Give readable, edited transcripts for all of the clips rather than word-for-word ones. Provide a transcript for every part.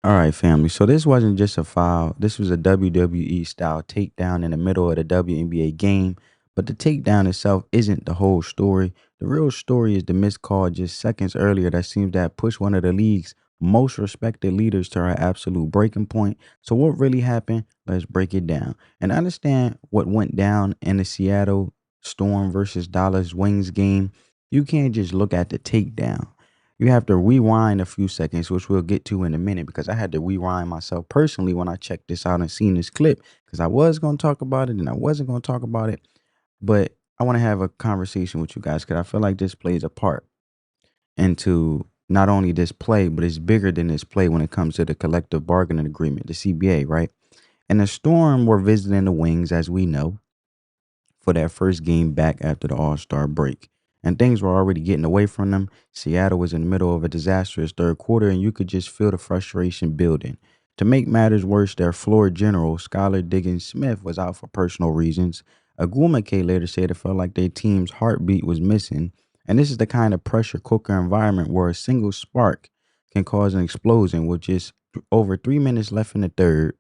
All right, family. So this wasn't just a foul. This was a WWE style takedown in the middle of the WNBA game. But the takedown itself isn't the whole story. The real story is the missed call just seconds earlier that seems to have pushed one of the league's most respected leaders to her absolute breaking point. So what really happened? Let's break it down and understand what went down in the Seattle Storm versus Dallas Wings game. You can't just look at the takedown. You have to rewind a few seconds, which we'll get to in a minute, because I had to rewind myself personally when I checked this out and seen this clip, because I was going to talk about it and I wasn't going to talk about it. But I want to have a conversation with you guys because I feel like this plays a part into not only this play, but it's bigger than this play when it comes to the collective bargaining agreement, the CBA, right? And the Storm were visiting the Wings, as we know, for that first game back after the All-Star break. And things were already getting away from them. Seattle was in the middle of a disastrous third quarter, and you could just feel the frustration building. To make matters worse, their floor general, Skylar Diggins Smith, was out for personal reasons. Ogwumike later said it felt like their team's heartbeat was missing. And this is the kind of pressure cooker environment where a single spark can cause an explosion with just over 3 minutes left in the third.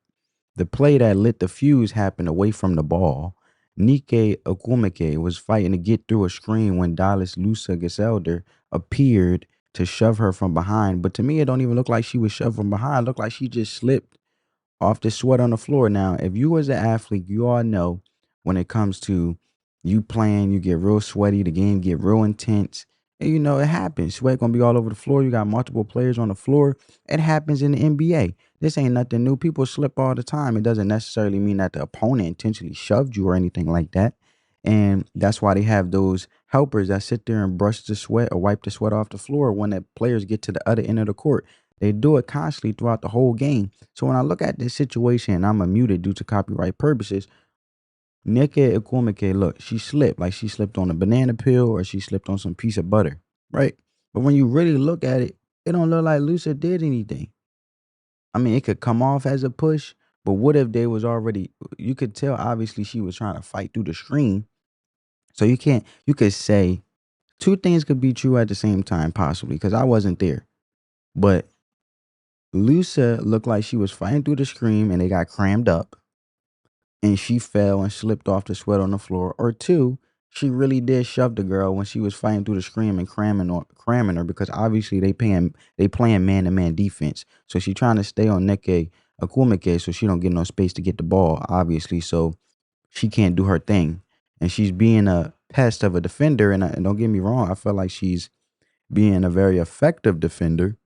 The play that lit the fuse happened away from the ball. Nneka Ogwumike was fighting to get through a screen when Dallas Lusa Gaselder appeared to shove her from behind. But to me, it don't even look like she was shoved from behind. It looked like she just slipped off the sweat on the floor. Now, if you as an athlete, you all know when it comes to you playing, you get real sweaty, the game get real intense. And you know, it happens. Sweat gonna be all over the floor. You got multiple players on the floor. It happens in the NBA. This ain't nothing new. People slip all the time. It doesn't necessarily mean that the opponent intentionally shoved you or anything like that. And that's why they have those helpers that sit there and brush the sweat or wipe the sweat off the floor when the players get to the other end of the court. They do it constantly throughout the whole game. So when I look at this situation, and I'm muted due to copyright purposes, Nneka Ogwumike, look, she slipped. Like she slipped on a banana peel or she slipped on some piece of butter, right? But when you really look at it, it don't look like Lusa did anything. I mean, it could come off as a push, but what if they was already, you could tell obviously she was trying to fight through the screen. So you could say two things could be true at the same time, possibly, because I wasn't there. But Lusa looked like she was fighting through the screen and they got crammed up and she fell and slipped off the sweat on the floor. Or two, she really did shove the girl when she was fighting through the screen and cramming her because obviously they playing man to man defense. So she trying to stay on Nneka Ogwumike so she don't get no space to get the ball, obviously. So she can't do her thing. And she's being a pest of a defender. And don't get me wrong, I feel like she's being a very effective defender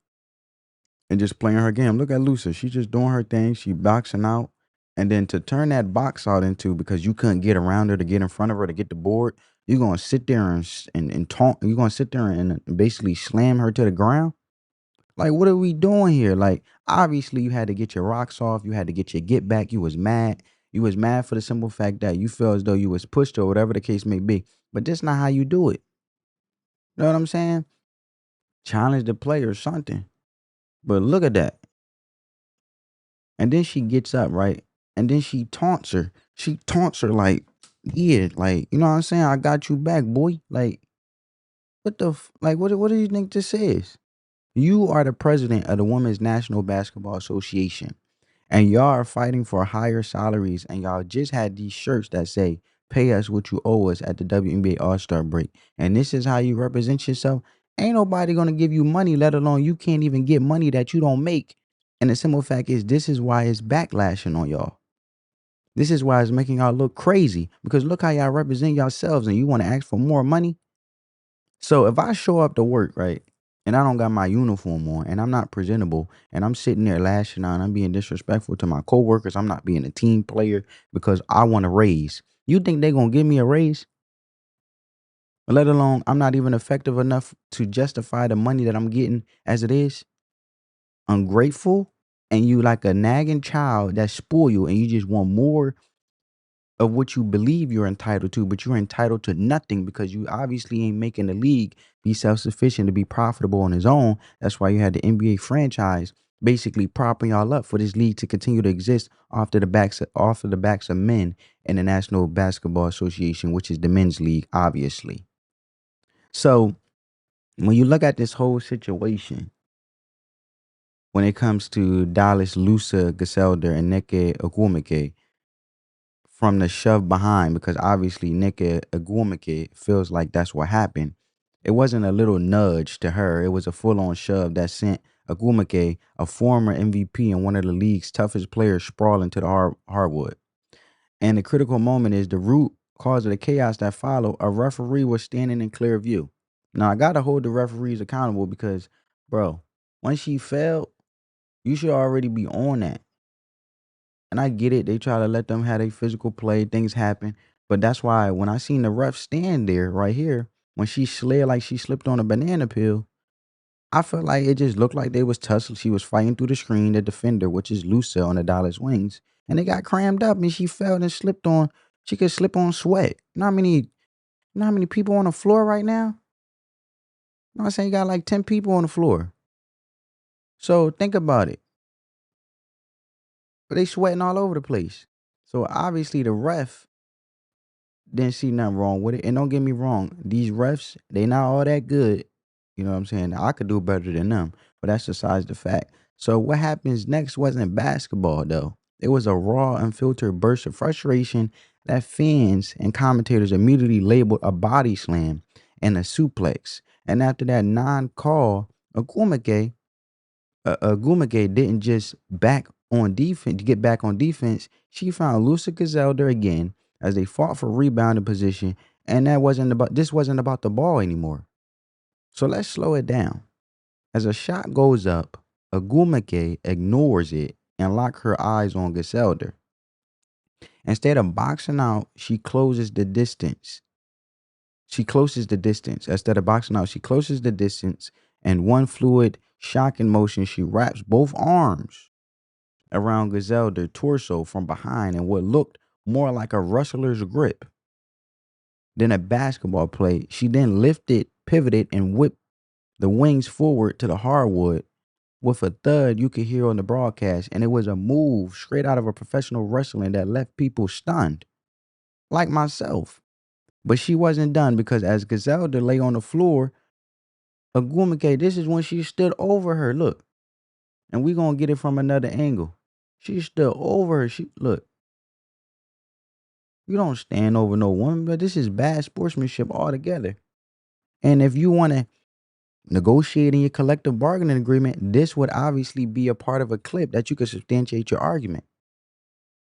and just playing her game. Look at Lucy. She's just doing her thing. She boxing out. And then to turn that box out into, because you couldn't get around her to get in front of her to get the board, you're going to sit there and taunt. You're going to sit there and basically slam her to the ground. Like, what are we doing here? Like, obviously, you had to get your rocks off. You had to get your get back. You was mad. You was mad for the simple fact that you feel as though you was pushed or whatever the case may be. But that's not how you do it. You know what I'm saying? Challenge the player or something. But look at that. And then she gets up, right? And then she taunts her. She taunts her like, yeah, like, you know what I'm saying? I got you back, boy. Like, like, what do you think this is? You are the president of the Women's National Basketball Association. And y'all are fighting for higher salaries. And y'all just had these shirts that say, pay us what you owe us at the WNBA All-Star break. And this is how you represent yourself. Ain't nobody gonna give you money, let alone you can't even get money that you don't make. And the simple fact is, this is why it's backlashing on y'all. This is why it's making y'all look crazy. Because look how y'all represent yourselves and you want to ask for more money. So if I show up to work, right, and I don't got my uniform on and I'm not presentable and I'm sitting there lashing out and I'm being disrespectful to my coworkers, I'm not being a team player because I want a raise. You think they're gonna give me a raise? Let alone I'm not even effective enough to justify the money that I'm getting as it is? Ungrateful, and you like a nagging child that spoil you and you just want more of what you believe you're entitled to, but you're entitled to nothing because you obviously ain't making the league be self-sufficient to be profitable on its own. That's why you had the NBA franchise basically propping y'all up for this league to continue to exist off of the backs of men in the National Basketball Association, which is the men's league, obviously. So when you look at this whole situation, when it comes to Dallas Lusa Gaselder and Nneka Ogwumike from the shove behind, because obviously Nneka Ogwumike feels like that's what happened. It wasn't a little nudge to her. It was a full-on shove that sent Ogwumike, a former MVP and one of the league's toughest players, sprawling to the hardwood. And the critical moment is the root cause of the chaos that followed. A referee was standing in clear view. Now, I got to hold the referees accountable because, bro, once she fell, you should already be on that. And I get it. They try to let them have a physical play. Things happen. But that's why when I seen the ref stand there right here, when she slid like she slipped on a banana peel, I felt like it just looked like they was tussling. She was fighting through the screen, the defender, which is Lusa on the Dallas Wings. And they got crammed up and she fell and slipped on. She could slip on sweat. You know how many people on the floor right now? You know what I'm saying? You got like 10 people on the floor. So think about it. But they sweating all over the place. So obviously the ref didn't see nothing wrong with it. And don't get me wrong, these refs, they not all that good. You know what I'm saying? I could do better than them, but that's besides the fact. So what happens next wasn't basketball though. It was a raw, unfiltered burst of frustration that fans and commentators immediately labeled a body slam and a suplex. And after that non-call, Ogwumike didn't just back on defense get back on defense. She found Lusa Gazelder again as they fought for rebounding position, and this wasn't about the ball anymore. So let's slow it down. As a shot goes up, Ogwumike ignores it and locks her eyes on Gazelder. Instead of boxing out, she closes the distance. Instead of boxing out, she closes the distance, and one fluid, shocking motion, she wraps both arms around Gazelder's torso from behind in what looked more like a wrestler's grip than a basketball play. She then lifted, pivoted, and whipped the wings forward to the hardwood with a thud you could hear on the broadcast. And it was a move straight out of a professional wrestling that left people stunned, like myself. But she wasn't done because as Gazelder lay on the floor, Ogwumike, this is when she stood over her. Look, and we gonna get it from another angle. She stood over her. Look. You don't stand over no woman, but this is bad sportsmanship altogether. And if you want to negotiate in your collective bargaining agreement, this would obviously be a part of a clip that you could substantiate your argument.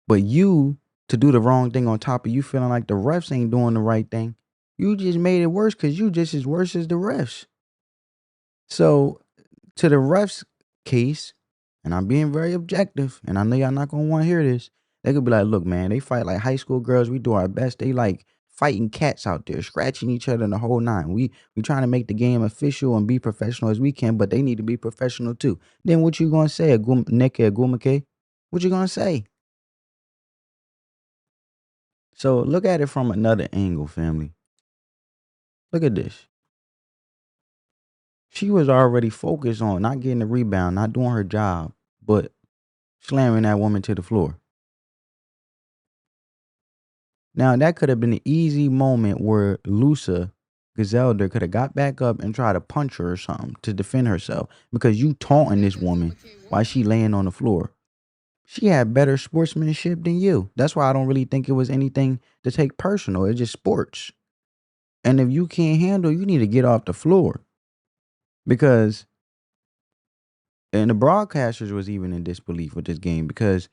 But you, to do the wrong thing on top of you feeling like the refs ain't doing the right thing, you just made it worse because you just as worse as the refs. So to the refs case, and I'm being very objective, and I know y'all not gonna want to hear this. They could be like, look, man, they fight like high school girls. We do our best. They like fighting cats out there, scratching each other in the whole nine. We trying to make the game official and be professional as we can, but they need to be professional too. Then what you gonna say, Nneka Ogwumike? What you gonna say? So look at it from another angle, family. Look at this. She was already focused on not getting the rebound, not doing her job, but slamming that woman to the floor. Now that could have been an easy moment where Lusa Gazelder could have got back up and tried to punch her or something to defend herself because you taunting this woman while she laying on the floor. She had better sportsmanship than you. That's why I don't really think it was anything to take personal. It's just sports. And if you can't handle, you need to get off the floor. Because, and the broadcasters was even in disbelief with this game because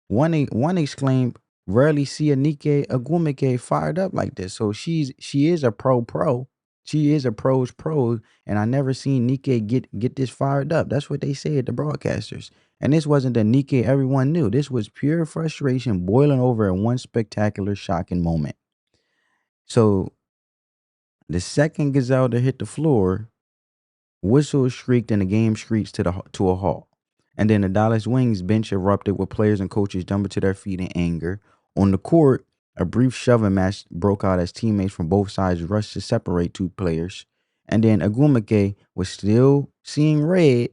one exclaimed, "Rarely see a Nneka Ogwumike fired up like this." So she is a pro. She is a pro's pro, and I never seen Nneka get this fired up. That's what they said, the broadcasters. And this wasn't the Nneka everyone knew. This was pure frustration boiling over in one spectacular, shocking moment. So the second Gazelda hit the floor, whistle shrieked and the game screeched to a halt. And then the Dallas Wings bench erupted with players and coaches jumping to their feet in anger. On the court, a brief shoving match broke out as teammates from both sides rushed to separate two players. And then Ogwumike was still seeing red.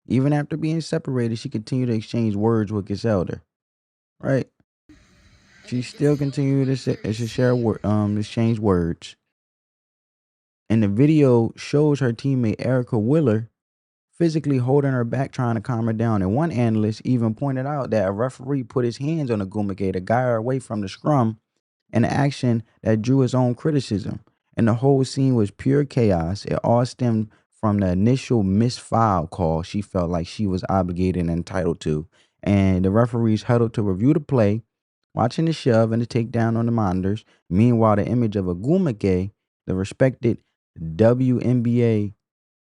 Even after being separated, she continued to exchange words with Gazelder. Right? She still continued to exchange words. And the video shows her teammate Erica Wheeler physically holding her back, trying to calm her down. And one analyst even pointed out that a referee put his hands on Ogwumike to guide her away from the scrum, an action that drew his own criticism. And the whole scene was pure chaos. It all stemmed from the initial missed foul call she felt like she was obligated and entitled to. And the referees huddled to review the play, watching the shove and the takedown on the monitors. Meanwhile, the image of Ogwumike, the respected WNBA,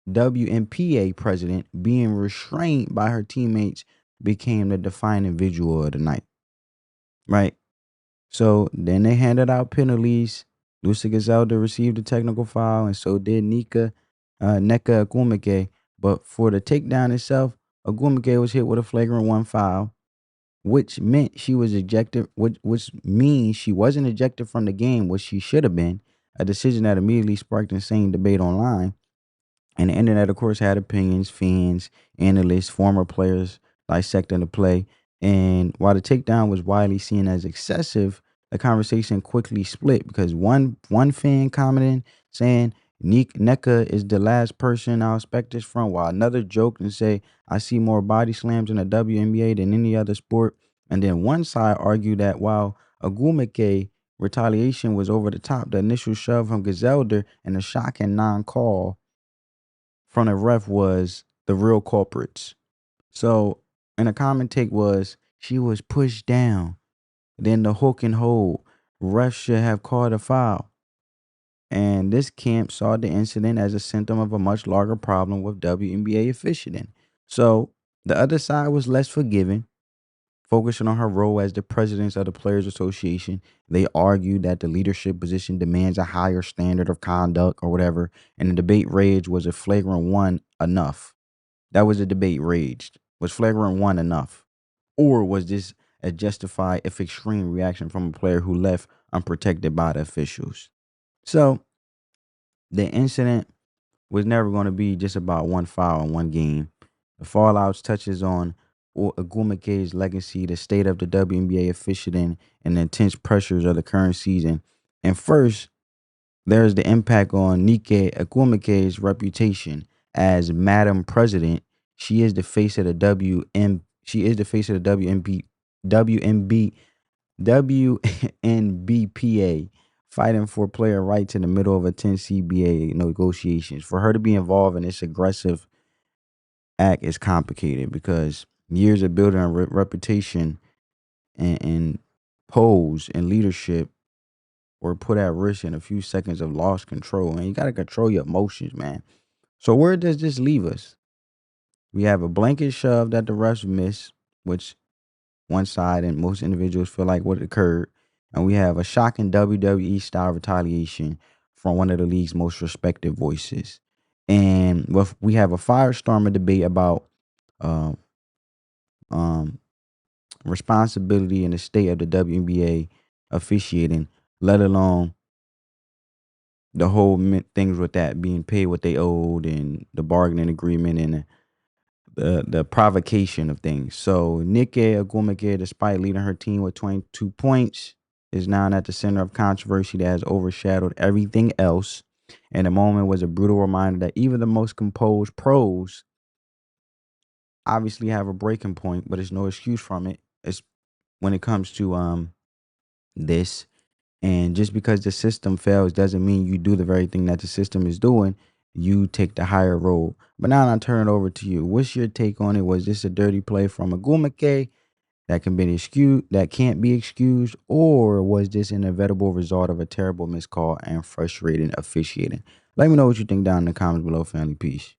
WNPA president, being restrained by her teammates became the defining visual of the night. Right? So then they handed out penalties. Lucy Gazelda received a technical foul, and so did Nneka Ogwumike. But for the takedown itself, Ogwumike was hit with a flagrant one foul, which meant she was ejected, which means she wasn't ejected from the game, which she should have been, a decision that immediately sparked insane debate online. And the internet, of course, had opinions, fans, analysts, former players dissecting the play. And while the takedown was widely seen as excessive, the conversation quickly split because one fan commented saying Nneka is the last person I'll expect this from, while another joked and say, I see more body slams in the WNBA than any other sport. And then one side argued that while Ogwumike retaliation was over the top, the initial shove from Gazelda and the shocking non-call from the ref was the real culprits. So, and a common take was she was pushed down. Then the hook and hold. Ref should have called a foul. And this camp saw the incident as a symptom of a much larger problem with WNBA officiating. So the other side was less forgiving, focusing on her role as the president of the Players Association. They argued that the leadership position demands a higher standard of conduct or whatever, and the debate raged, was a flagrant one enough? That was the debate raged. Was flagrant one enough? Or was this a justified, if extreme, reaction from a player who left unprotected by the officials? So the incident was never going to be just about one foul in one game. The fallout touches on Ogwumike's legacy, the state of the WNBA officiating, and the intense pressures of the current season. And first, there's the impact on Nneka Ogwumike's reputation as Madam President. She is the face of the She is the face of the WNBPA, fighting for player rights in the middle of a tense CBA negotiations. For her to be involved in this aggressive act is complicated because years of building a reputation and pose and leadership were put at risk in a few seconds of lost control. And you got to control your emotions, man. So where does this leave us? We have a blanket shove that the refs miss, which one side and most individuals feel like what occurred. And we have a shocking WWE-style retaliation from one of the league's most respected voices. And we have a firestorm of debate about um, um, responsibility in the state of the WNBA officiating, let alone the whole things with that being paid what they owed and the bargaining agreement and the provocation of things. So Nneka Ogwumike, despite leading her team with 22 points, is now at the center of controversy that has overshadowed everything else. And the moment was a brutal reminder that even the most composed pros obviously have a breaking point, but there's no excuse from it. It's when it comes to this. And just because the system fails doesn't mean you do the very thing that the system is doing. You take the higher road. But now I turn it over to you. What's your take on it? Was this a dirty play from Ogwumike that can be excused, that can't be excused, or was this an inevitable result of a terrible miscall and frustrating officiating? Let me know what you think down in the comments below, family. Peace.